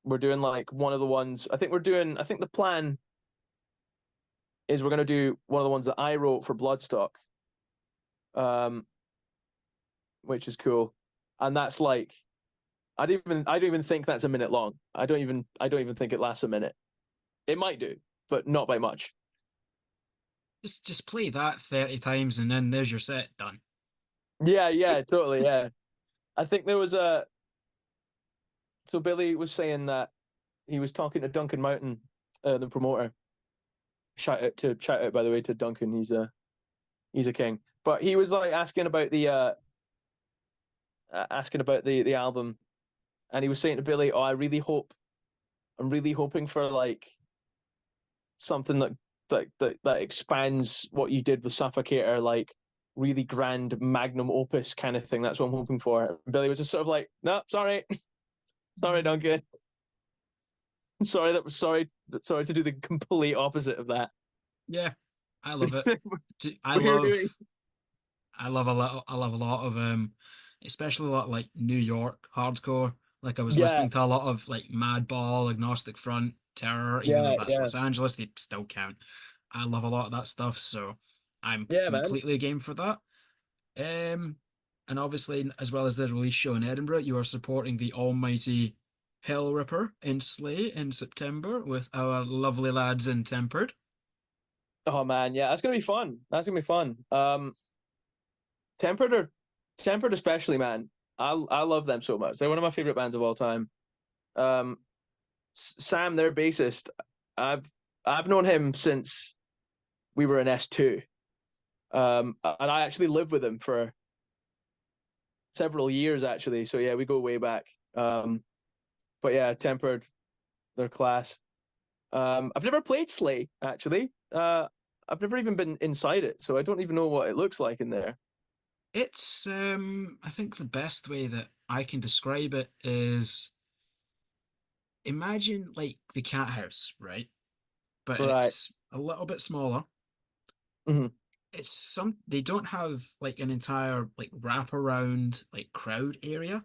We're doing like one of the ones. I think the plan is we're going to do one of the ones that I wrote for Bloodstock. which is cool. And that's like, I don't even think that's a minute long. I don't even think it lasts a minute. It might do, but not by much. Just play that 30 times and then there's your set done. Yeah, totally, yeah. I think there was a so Billy was saying that he was talking to Duncan Mountain, the promoter. Shout out by the way to Duncan. He's a king. But he was like asking about the album, and he was saying to Billy, "Oh, I'm really hoping for like something that expands what you did with Suffocator, like really grand magnum opus kind of thing. That's what I'm hoping for." And Billy was just sort of like, "No, sorry, sorry, Duncan. Sorry to do the complete opposite of that." Yeah, I love it. I love a lot of especially a lot of, like, New York hardcore. Like, I was Yeah, listening to a lot of like Madball, Agnostic Front, Terror, even though that's yeah, Los Angeles, they still count. I love a lot of that stuff, so I'm yeah, man. completely game for that. Um, and obviously, as well as the release show in Edinburgh, you are supporting the almighty Hell Ripper in Slay in September with our lovely lads in Tempered. Oh man, yeah, that's gonna be fun. That's gonna be fun. Tempered or Tempered especially, man. I love them so much. They're one of my favorite bands of all time. Um, Sam, their bassist, I've known him since we were in S2. And I actually lived with him for several years actually. So yeah, we go way back. But yeah, Tempered, their class. I've never played Slay actually. I've never even been inside it, so I don't even know what it looks like in there. It's I think the best way that I can describe it is, imagine like the cat house, right? But Right. it's a little bit smaller. Mm-hmm. It's some They don't have like an entire like wraparound like crowd area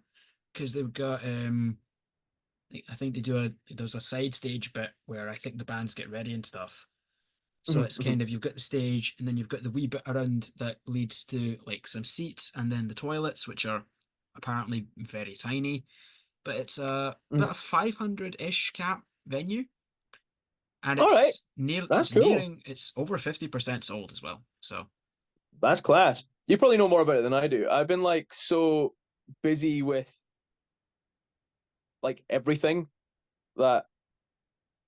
because they've got I think there's a side stage bit where I think the bands get ready and stuff. So it's Mm-hmm. kind of, you've got the stage and then you've got the wee bit around that leads to like some seats and then the toilets, which are apparently very tiny. But it's Mm-hmm. about a 500-ish cap venue, and All right, that's cool. it's over 50% sold as well. So That's class. You probably know more about it than I do. I've been like so busy with like everything that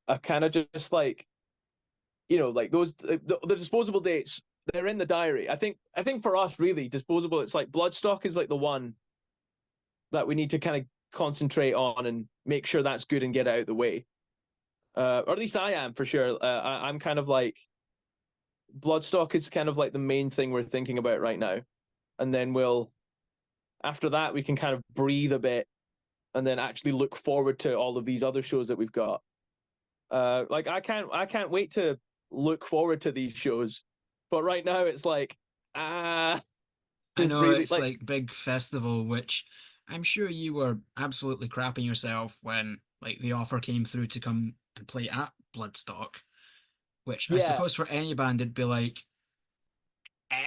I kind of just like, like those the disposable dates, they're in the diary. I think for us really disposable, it's like Bloodstock is like the one that we need to kind of concentrate on and make sure that's good and get it out of the way. Or at least I am for sure. I'm kind of like Bloodstock is kind of like the main thing we're thinking about right now, and then after that we can kind of breathe a bit, and then actually look forward to all of these other shows that we've got. Like I can't wait to look forward to these shows, but right now it's like I know really it's like like big festival, which I'm sure you were absolutely crapping yourself when like the offer came through to come and play at Bloodstock, which I yeah. suppose for any band it'd be like, eh.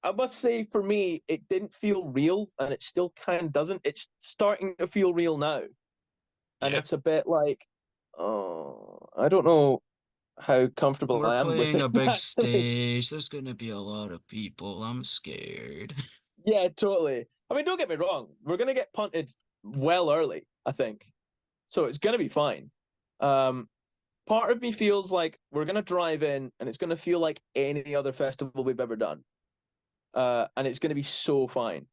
I must say, for me, it didn't feel real, and it still kind of doesn't. It's starting to feel real now, and Yeah. it's a bit like, oh, I don't know how comfortable We're I am with playing it. a big Actually, stage. There's gonna be a lot of people. I'm scared. yeah, totally. I mean, don't get me wrong. We're gonna get punted well early, I think, so it's gonna be fine. Um, Part of me feels like we're gonna drive in, and it's gonna feel like any other festival we've ever done, and it's gonna be so fine.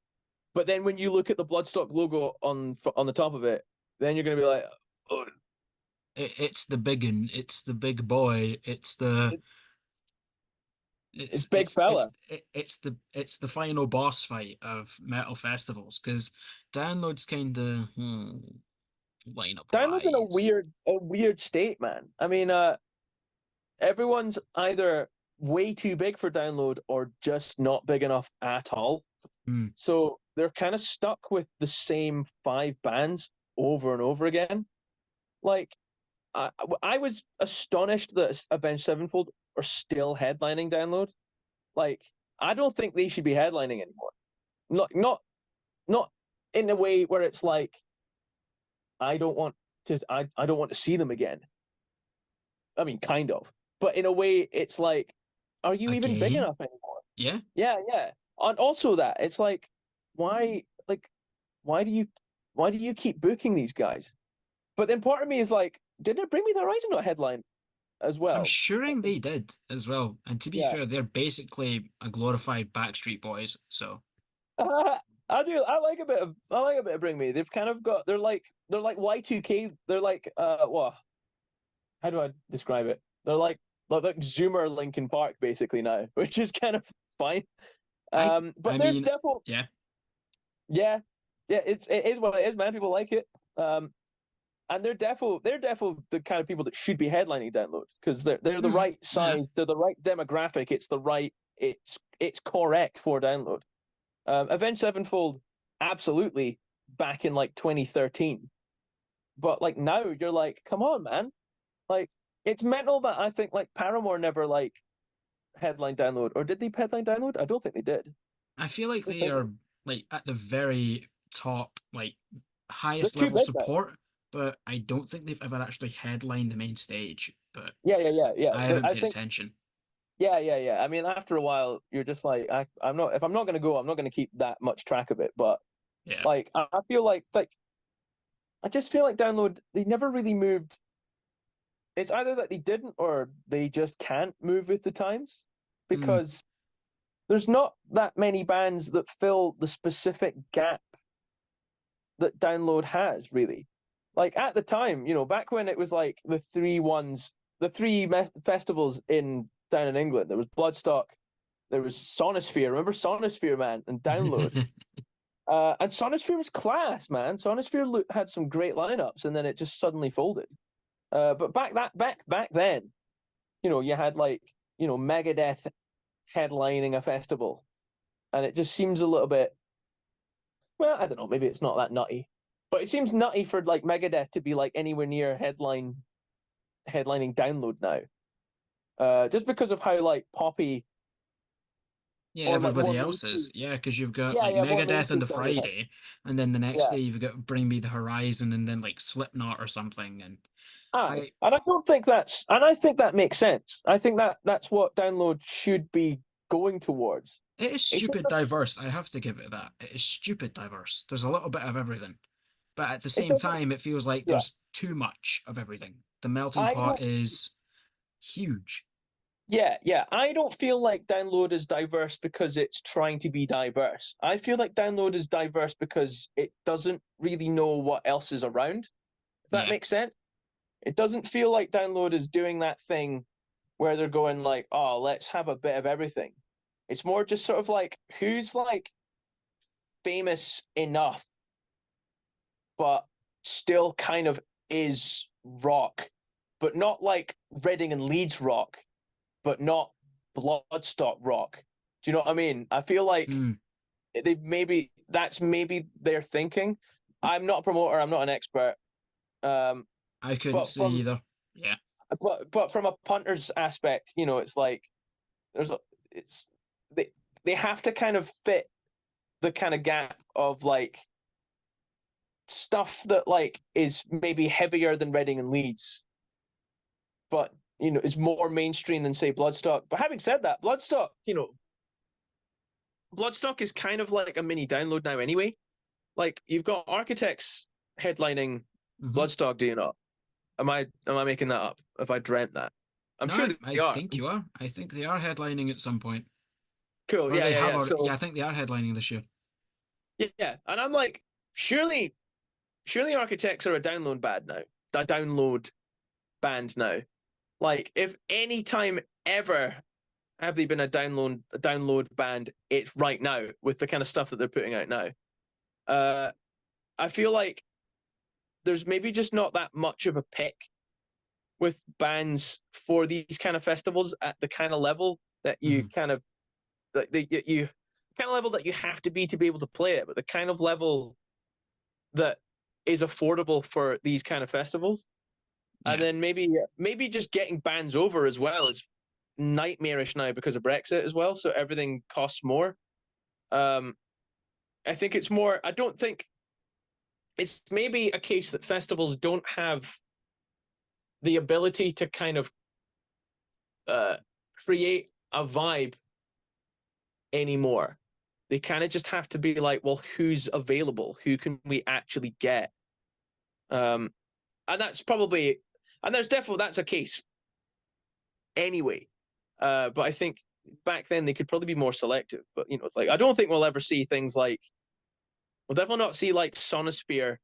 But then when you look at the Bloodstock logo on the top of it, then you're gonna be like, oh, It's the biggin. It's the big boy. it's big fella. It's the final boss fight of metal festivals, because downloads kind of lineup Download's in a wise. weird state, man. I mean, everyone's either way too big for download or just not big enough at all. Hmm. So they're kind of stuck with the same five bands over and over again. Like, I was astonished that Avenged Sevenfold are still headlining download. Like, I don't think they should be headlining anymore. not in a way where it's like I don't want to see them again. I mean, kind of, but in a way, it's like, are you even big enough anymore? Yeah. Yeah. And also that it's like, why do you keep booking these guys? But then part of me is like, didn't Bring Me the Horizon not headline as well? I'm sure they did as well. And to be fair, they're basically a glorified Backstreet Boys. So I do. I like a bit of Bring Me. They've kind of got. They're like Y2K. They're like what? How do I describe it? They're like Zoomer Linkin Park basically now, which is kind of fine. But I they're mean, definitely yeah. It is what it is, man. People like it. And they're definitely the kind of people that should be headlining Download because they're the right size, they're the right demographic. It's correct for Download. Avenged Sevenfold, absolutely back in like 2013, but like now you're like, come on, man, like it's mental that I think like Paramore never like headline Download, or did they headline Download? I don't think they did. I feel like they are like at the very top, like highest They're too level big, support, but I don't think they've ever actually headlined the main stage. But yeah. I haven't paid attention. Yeah. I mean, after a while, you're just like, I'm not. If I'm not going to go, I'm not going to keep that much track of it. But like, I feel like I just feel like Download, they never really moved. It's either that they didn't or they just can't move with the times, because there's not that many bands that fill the specific gap that Download has, really. Like at the time, back when it was like the three festivals down in England, there was Bloodstock, there was Sonosphere. Remember Sonosphere, man, and Download. And Sonosphere was class, man. Sonosphere had some great lineups, and then it just suddenly folded. But back then, you had like Megadeth headlining a festival, and it just seems a little bit. Well, I don't know. Maybe it's not that nutty, but it seems nutty for like Megadeth to be like anywhere near headlining Download now, just because of how like poppy. Yeah, everybody else is. Yeah, because you've got like Megadeth on the Friday, and then the next day you've got Bring Me the Horizon, and then like Slipknot or something. And I don't think I think that makes sense. I think that's what Download should be going towards. It is stupid diverse. I have to give it that. It is stupid diverse. There's a little bit of everything, but at the same time, it feels like there's too much of everything. The melting pot is huge. Yeah. I don't feel like Download is diverse because it's trying to be diverse. I feel like Download is diverse because it doesn't really know what else is around. If that makes sense. It doesn't feel like Download is doing that thing where they're going like, oh, let's have a bit of everything. It's more just sort of like, who's like famous enough, but still kind of is rock, but not like Reading and Leeds rock, but not Bloodstock rock. Do you know what I mean? I feel like that's maybe their thinking. I'm not a promoter. I'm not an expert. I couldn't see either. Yeah. But from a punter's aspect, it's like they have to kind of fit the kind of gap of like stuff that like is maybe heavier than Reading and Leeds, but is more mainstream than say Bloodstock. But having said that, Bloodstock is kind of like a mini Download now anyway. Like you've got Architects headlining Bloodstock, do you not? Am I making that up? If I dreamt that, I'm sure they are. I think you are. I think they are headlining at some point. Cool. Yeah. I think they are headlining this year. Yeah, and I'm like, surely Architects are a Download band now. Like, if any time ever have they been a download band, it's right now with the kind of stuff that they're putting out now. I feel like there's maybe just not that much of a pick with bands for these kind of festivals at the kind of level that you kind of level that you have to be able to play it, but the kind of level that is affordable for these kind of festivals. And then maybe just getting bands over as well is nightmarish now because of Brexit as well. So everything costs more. I think it's more, I don't think, it's maybe a case that festivals don't have the ability to kind of create a vibe anymore. They kind of just have to be like, well, who's available? Who can we actually get? And that's probably, and there's definitely, that's a case anyway. But I think back then they could probably be more selective. But, you know, it's like, I don't think we'll ever see things like, we'll definitely not see like Sonosphere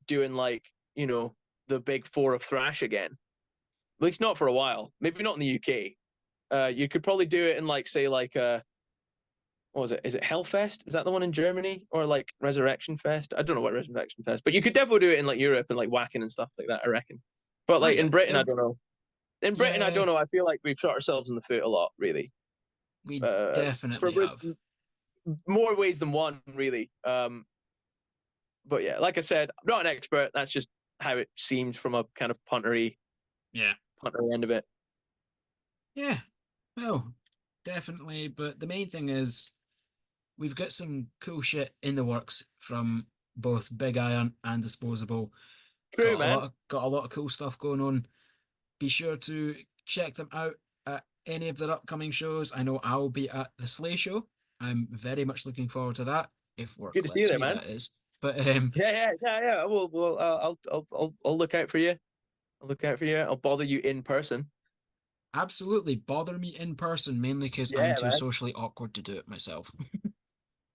doing like, you know, the big four of thrash again. At least not for a while. Maybe not in the UK. You could probably do it in like, say, like what was it? Is it Hellfest? Is that the one in Germany? Or like Resurrection Fest? I don't know what Resurrection Fest, but you could definitely do it in like Europe and like Wacken and stuff like that, I reckon. But like in Britain, I don't know. In Britain, I don't know. I feel like we've shot ourselves in the foot a lot, really. We definitely have. More ways than one, really. But yeah, like I said, I'm not an expert. That's just how it seems from a kind of puntery end of it. Yeah, well, definitely. But the main thing is we've got some cool shit in the works from both Big Iron and Disposable. True, man. Got a lot of cool stuff going on. Be sure to check them out at any of their upcoming shows. I know I'll be at the Slay show. I'm very much looking forward to that. If work good to see you there, man. That is. But yeah. Well, I'll look out for you. I'll look out for you. I'll bother you in person. Absolutely, bother me in person, mainly because I'm too socially awkward to do it myself.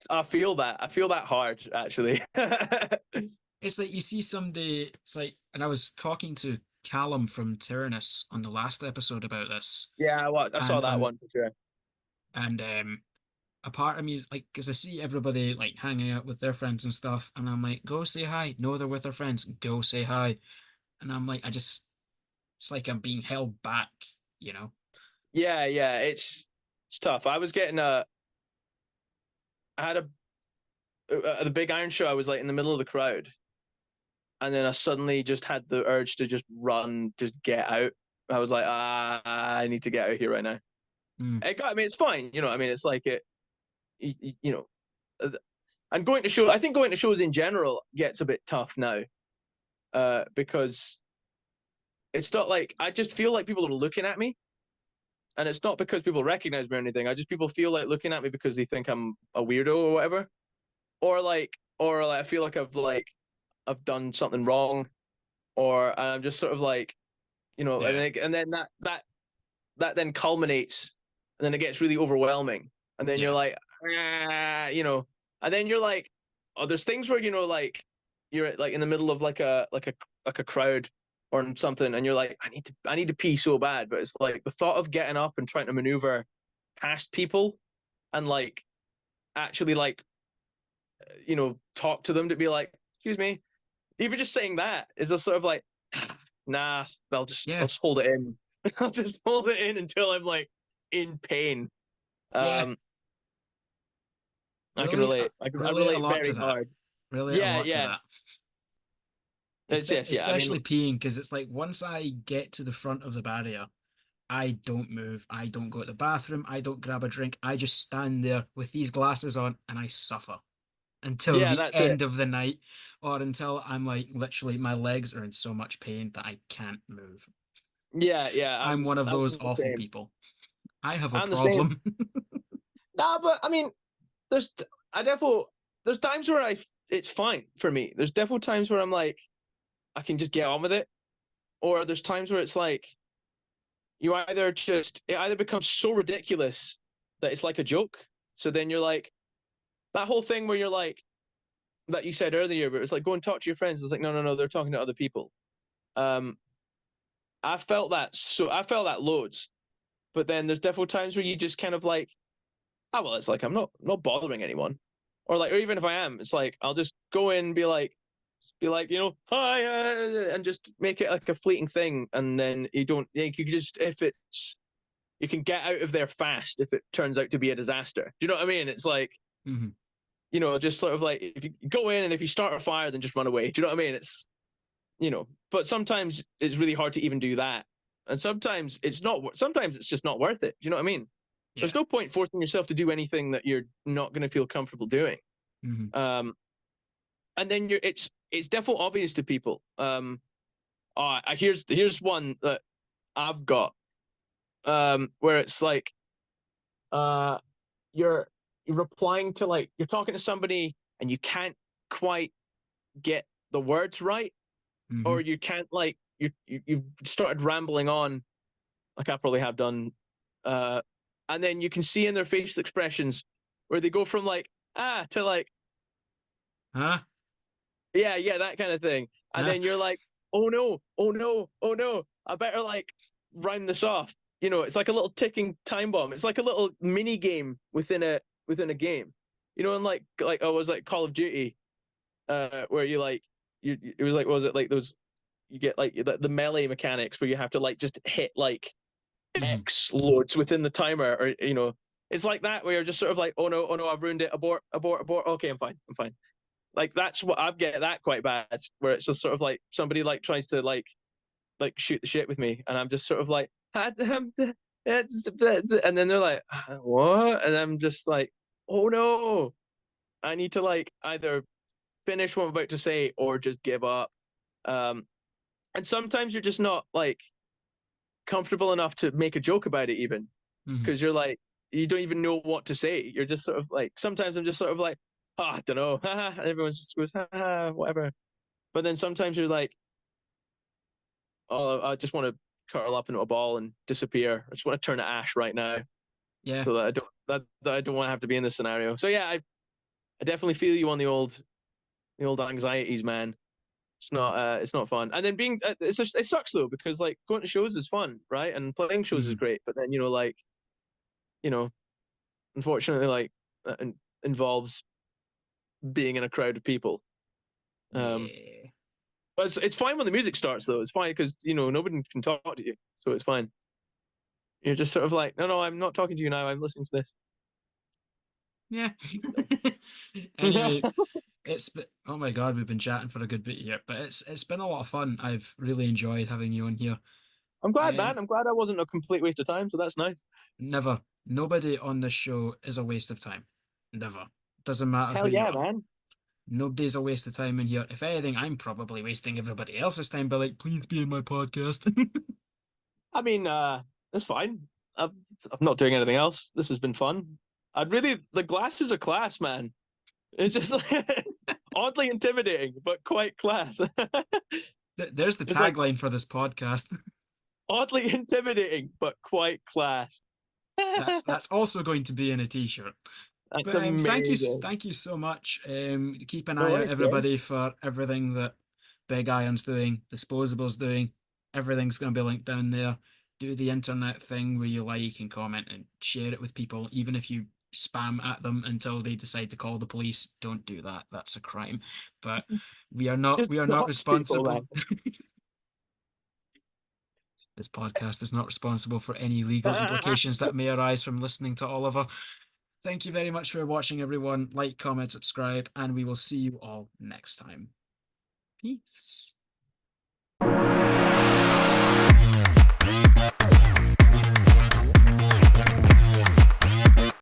I feel that hard, actually. It's like you see somebody. It's like, and I was talking to Callum from Tyrannus on the last episode about this. Yeah, I saw that one for sure. And a part of me, like, because I see everybody like hanging out with their friends and stuff, and I'm like, go say hi. No, they're with their friends. Go say hi. And I'm like, it's like I'm being held back, you know? Yeah, it's tough. I was getting I had the Big Iron show. I was like in the middle of the crowd, and then I suddenly just had the urge to just run, just get out. I was like, I need to get out of here right now. I mean, it's fine, you know. I mean, it's like it, you know, and going to show. I think going to shows in general gets a bit tough now, because it's not like, I just feel like people are looking at me, and it's not because people recognize me or anything. People feel like looking at me because they think I'm a weirdo or whatever, or like I feel like I've done something wrong, or I'm just sort of like, you know, and then that then culminates, and then it gets really overwhelming, and then you're like, you know, and then you're like, oh, there's things where, you know, like you're like in the middle of like a crowd or something, and you're like, I need to pee so bad, but it's like the thought of getting up and trying to maneuver past people and like actually like, you know, talk to them, to be like, excuse me, even just saying that is a sort of like, nah, I'll just hold it in. I'll just hold it in until I'm like in pain. I can relate. I relate very hard. Really a lot to that. Especially peeing, because it's like once I get to the front of the barrier, I don't move. I don't go to the bathroom. I don't grab a drink. I just stand there with these glasses on and I suffer until the end of the night, or until I'm like, literally my legs are in so much pain that I can't move. Yeah. I'm one of those awful people. I have a problem. Nah, but I mean, there's times where it's fine for me. There's definitely times where I'm like, I can just get on with it. Or there's times where it's like, it either becomes so ridiculous that it's like a joke. So then you're like, that whole thing where you're like, that you said earlier, but it's like, go and talk to your friends. It's like, no, they're talking to other people. I felt that loads. But then there's definitely times where you just kind of like, well, it's like, I'm not bothering anyone. Or even if I am, it's like, I'll just go in and be like, you know, hi, and just make it like a fleeting thing. And then you can get out of there fast if it turns out to be a disaster. Do you know what I mean? It's like, you know, just sort of like, if you go in and if you start a fire, then just run away. Do you know what I mean? It's, you know, but sometimes it's really hard to even do that. And sometimes it's just not worth it. Do you know what I mean? Yeah. There's no point forcing yourself to do anything that you're not going to feel comfortable doing. And then it's definitely obvious to people. Here's one that I've got, where it's like, you're replying to, like, you're talking to somebody and you can't quite get the words right, or you can't, like, you've started rambling on, like I probably have done, and then you can see in their facial expressions where they go from like to like, huh? Yeah, that kind of thing. And then you're like, oh no, I better like round this off. You know, it's like a little ticking time bomb. It's like a little mini game within a game. You know, and like I was like Call of Duty, where you like it was like, what was it like those, you get like the melee mechanics where you have to like just hit like X loads within the timer, or you know, it's like that where you're just sort of like, oh no, I've ruined it, abort. Okay, I'm fine. Like that's what I get that quite bad, where it's just sort of like somebody like tries to like shoot the shit with me, and I'm just sort of like, and then they're like, what? And I'm just like, oh no, I need to like either finish what I'm about to say or just give up. And sometimes you're just not like comfortable enough to make a joke about it, even because you're like, you don't even know what to say. You're just sort of like, sometimes I'm just sort of like, I don't know, and everyone just goes, whatever. But then sometimes you're like, oh, I just want to curl up into a ball and disappear. I just want to turn to ash right now. Yeah. So that I don't want to have to be in this scenario. So yeah, I definitely feel you on the old anxieties, man. It's not fun. And then being it sucks though, because like going to shows is fun, right? And playing shows is great. But then, you know, like, you know, unfortunately, like involves being in a crowd of people. But it's fine when the music starts though. It's fine because, you know, nobody can talk to you, so it's fine. You're just sort of like, no, I'm not talking to you now. I'm listening to this. Yeah. Anyway, oh my god, we've been chatting for a good bit here, but it's been a lot of fun. I've really enjoyed having you on here. I'm glad, man. I'm glad I wasn't a complete waste of time, so that's nice. Never. Nobody on this show is a waste of time. Never. Doesn't matter Hell who you yeah, are. man. Nobody's a waste of time in here. If anything, I'm probably wasting everybody else's time by like, please be in my podcast. I mean, it's fine. I'm not doing anything else. This has been fun. The glasses are class, man. It's just like, oddly intimidating, but quite class. There's the tagline like, for this podcast. Oddly intimidating, but quite class. That's also going to be in a t-shirt. That's amazing. Thank you so much. Keep an eye out, everybody, for everything that Big Iron's doing, Disposable's doing. Everything's going to be linked down there. Do the internet thing where you like and comment and share it with people, even if you spam at them until they decide to call the police. Don't do that. That's a crime. But we are not responsible. This podcast is not responsible for any legal implications that may arise from listening to Oliver. Thank you very much for watching, everyone. Like, comment, subscribe, and we will see you all next time. Peace.